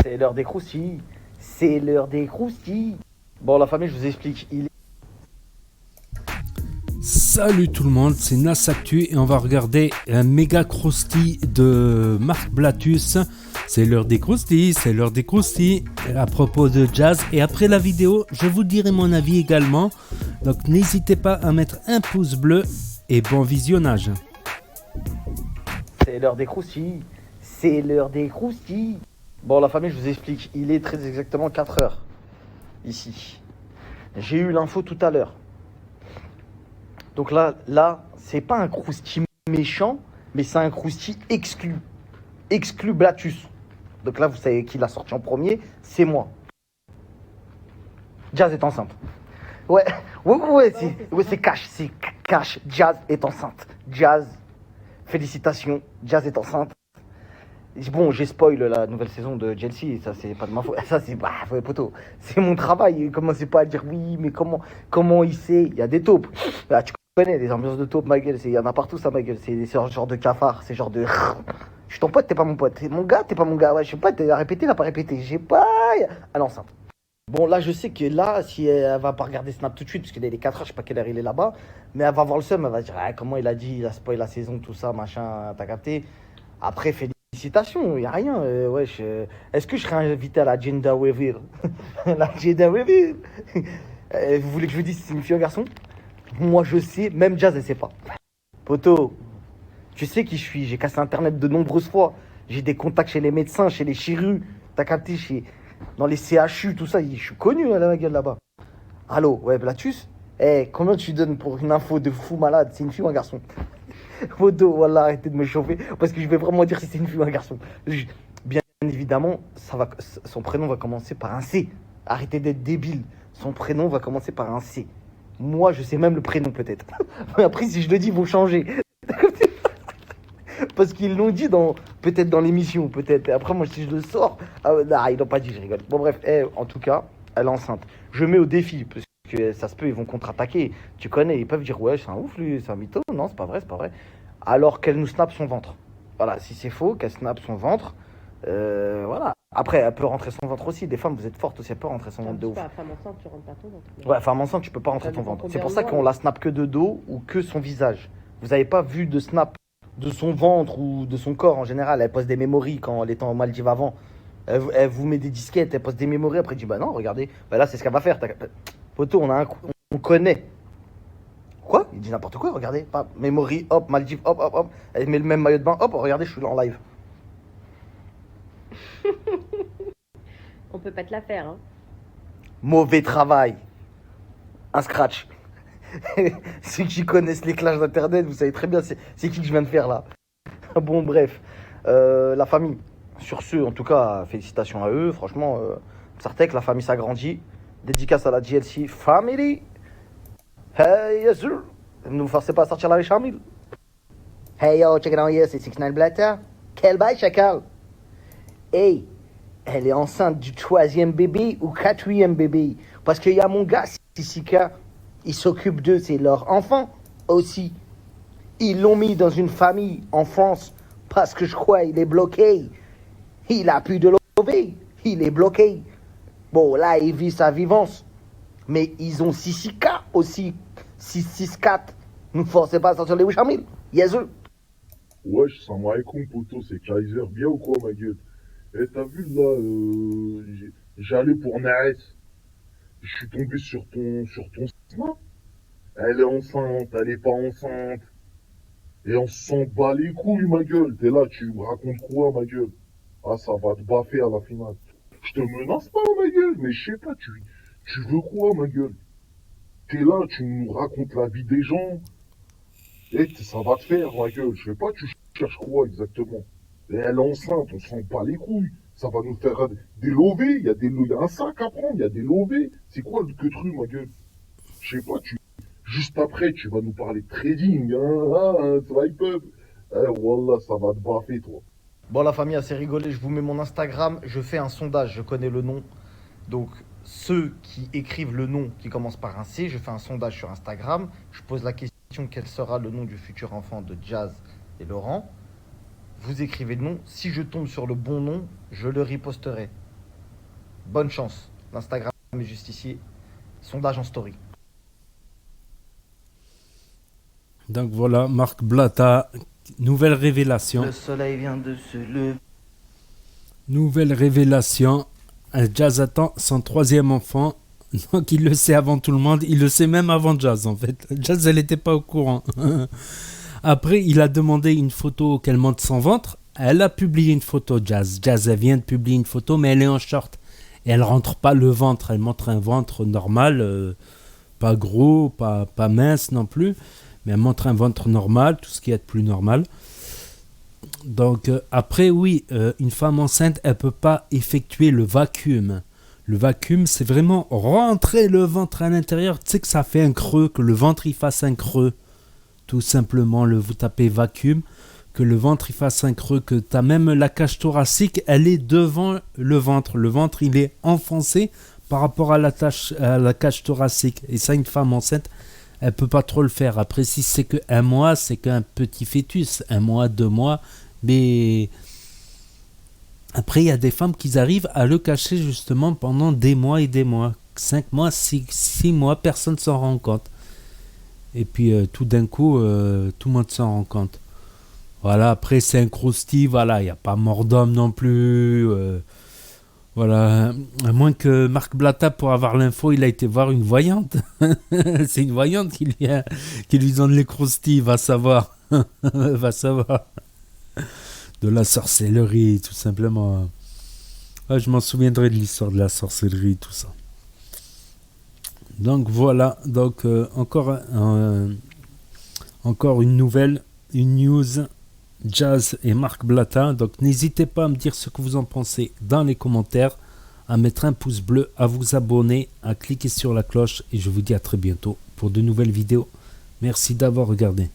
C'est l'heure des croustilles. C'est l'heure des croustilles. Bon, la famille, je vous explique. Salut tout le monde, c'est Nas Actu et on va regarder un méga croustille de Marc Blatus. C'est l'heure des croustilles, c'est l'heure des croustilles à propos de jazz. Et après la vidéo, je vous dirai mon avis également. Donc n'hésitez pas à mettre un pouce bleu et bon visionnage. C'est l'heure des croustilles. C'est l'heure des croustilles. Bon, la famille, je vous explique. Il est très exactement 4 heures. Ici. J'ai eu l'info tout à l'heure. Donc là, c'est pas un croustille méchant, mais c'est un croustille exclu. Exclu Blatus. Donc là, vous savez qui l'a sorti en premier, c'est moi. Jazz est enceinte. Ouais, c'est cash, c'est cash. Jazz est enceinte. Jazz, félicitations, Jazz est enceinte. Bon, j'ai spoil la nouvelle saison de Chelsea, ça c'est pas de ma faute. Ça c'est ouais, poteau. C'est mon travail. Commencez pas à dire oui, mais comment il sait. Il y a des taupes. Là, tu connais les ambiances de taupes, ma gueule. Il y en a partout, ça, ma gueule. C'est ce genre de cafard, c'est genre de. Je suis ton pote, t'es pas mon pote. T'es mon gars, t'es pas mon gars. Ouais, je sais pas, t'as répété, t'as pas répété. J'ai pas. À l'enceinte. Bon, là, je sais que là, si elle va pas regarder Snap tout de suite, parce qu'il est les 4 heures, je sais pas quelle heure il est là-bas, mais elle va voir le seum, elle va dire, ah, comment il a dit, il a spoil la saison, tout ça, machin, t'as capté. Après, félicitations, il n'y a rien. Wesh, est-ce que je serais invité à la Gender Reveal? La Gender Reveal. Vous voulez que je vous dise si c'est une fille ou un garçon? Moi, je sais, même Jazz, elle sait pas. Poto, tu sais qui je suis. J'ai cassé Internet de nombreuses fois. J'ai des contacts chez les médecins, chez les chirurgiens. T'as capté, dans les CHU, tout ça. Je suis connu à la gueule là-bas. Allô, ouais, Blatus? Combien tu donnes pour une info de fou malade? C'est une fille ou un garçon? Poto, voilà, arrêtez de me chauffer. Parce que je vais vraiment dire si c'est une fille ou un garçon. Bien évidemment, son prénom va commencer par un C. Arrêtez d'être débile. Son prénom va commencer par un C. Moi, je sais même le prénom peut-être. Après, si je le dis, ils vont changer. Parce qu'ils l'ont dit peut-être dans l'émission, peut-être. Après, moi, si je le sors, ils l'ont pas dit, je rigole. Bon, bref, en tout cas, elle est enceinte. Je mets au défi, parce que ça se peut, ils vont contre-attaquer. Tu connais, ils peuvent dire, ouais, c'est un ouf, lui, c'est un mytho. Non, c'est pas vrai, c'est pas vrai. Alors qu'elle nous snappe son ventre. Voilà, si c'est faux, qu'elle snappe son ventre, voilà. Après, elle peut rentrer son ventre aussi. Des femmes, vous êtes fortes aussi, elle peut rentrer son ventre de ouf. Pas, femme enceinte, tu rentres pas ton ventre. Ouais, femme enceinte, tu peux pas rentrer ton ventre. C'est pour ça qu'on la snap que de dos ou que son visage. Vous avez pas vu de snap de son ventre ou de son corps en général. Elle poste des mémories quand elle était en Maldives avant. Elle vous met des disquettes, elle poste des mémories. Après, elle dit, bah non, regardez. Bah là, c'est ce qu'elle va faire. Photo, on connaît. Quoi? Il dit n'importe quoi, regardez. Memory, hop, Maldives, hop, hop, hop. Elle met le même maillot de bain, hop, regardez, je suis là en live. On peut pas te la faire, hein. Mauvais travail. Un scratch. Ceux qui connaissent les clashs d'internet, vous savez très bien c'est qui que je viens de faire là. Bon, bref. La famille. Sur ce, en tout cas, félicitations à eux. Franchement, Sartek, la famille s'agrandit. Dédicace à la GLC Family. Hey, yes, sir. Ne vous forcez pas à sortir la Richamil. Hey, yo, check it out, yes, c'est 6ix9ine Blatter. Quel bail, chacal. Hey, elle est enceinte du 3e bébé ou 4e bébé. Parce qu'il y a mon gars, Sissika, il s'occupe d'eux, c'est leur enfant aussi. Ils l'ont mis dans une famille en France parce que je crois il est bloqué. Il a plus de lové, il est bloqué. Bon, là, il vit sa vivance. Mais ils ont Sissika aussi. 664. Ne forcez pas à sortir les Wishamil. Yes, sir. Wesh, salam alaikum, poto, c'est Kaiser. Bien ou quoi, ma gueule? T'as vu là, j'allais pour Nares. Je suis tombé sur ton snap. Elle est enceinte, elle est pas enceinte. Et on s'en bat les couilles, ma gueule. T'es là, tu me racontes quoi, ma gueule? Ah, ça va te baffer à la finale. Je te menace pas, ma gueule, mais je sais pas, tu veux quoi, ma gueule? T'es là, tu nous racontes la vie des gens. Ça va te faire, ma gueule. Je sais pas, tu cherches quoi exactement? Et elle est enceinte, on s'en bat les couilles. Ça va nous faire des lovés. Il y a un sac à prendre, il y a des lovés. C'est quoi le queutru, ma gueule? Je sais pas, juste après, tu vas nous parler de trading, swipe up. Wallah, ça va te baffer, toi. Bon, la famille, assez rigolé. Je vous mets mon Instagram. Je fais un sondage. Je connais le nom. Donc, ceux qui écrivent le nom qui commence par un C, je fais un sondage sur Instagram. Je pose la question quel sera le nom du futur enfant de Jazz et Laurent. Vous écrivez le nom. Si je tombe sur le bon nom, je le riposterai. Bonne chance. L'Instagram est juste ici. Sondage en story. Donc voilà, Marc Blatta, nouvelle révélation. Le soleil vient de se lever. Nouvelle révélation. Jazz attend son 3e enfant. Donc il le sait avant tout le monde. Il le sait même avant Jazz en fait. Jazz, elle n'était pas au courant. Après, il a demandé une photo qu'elle montre son ventre. Elle a publié une photo, Jazz. Jazz, elle vient de publier une photo, mais elle est en short. Et elle rentre pas le ventre. Elle montre un ventre normal. Pas gros, pas mince non plus. Mais elle montre un ventre normal, tout ce qui est de plus normal. Donc après, oui, une femme enceinte, elle peut pas effectuer le vacuum. Le vacuum, c'est vraiment rentrer le ventre à l'intérieur. Tu sais que ça fait un creux, que le ventre il fasse un creux. Tout simplement, vous tapez vacuum, que le ventre il fasse un creux, que tu as même la cage thoracique, elle est devant le ventre. Le ventre, il est enfoncé par rapport à la cage thoracique. Et ça, une femme enceinte, elle peut pas trop le faire. Après, si c'est que 1 mois, c'est qu'un petit fœtus. 1 mois, 2 mois. Mais après, il y a des femmes qui arrivent à le cacher justement pendant des mois et des mois. 5 mois, 6 mois, personne ne s'en rend compte. Et puis tout d'un coup, tout le monde s'en rend compte. Voilà, après c'est un croustille, voilà, il n'y a pas mort d'homme non plus. Voilà, à moins que Marc Blatta, pour avoir l'info, il a été voir une voyante. C'est une voyante qui lui donne les croustilles, va savoir. Va savoir. De la sorcellerie, tout simplement. Ouais, je m'en souviendrai de l'histoire de la sorcellerie, tout ça. Donc voilà, donc encore une nouvelle, une news, Jazz et Marc Blatta. Donc n'hésitez pas à me dire ce que vous en pensez dans les commentaires, à mettre un pouce bleu, à vous abonner, à cliquer sur la cloche et je vous dis à très bientôt pour de nouvelles vidéos. Merci d'avoir regardé.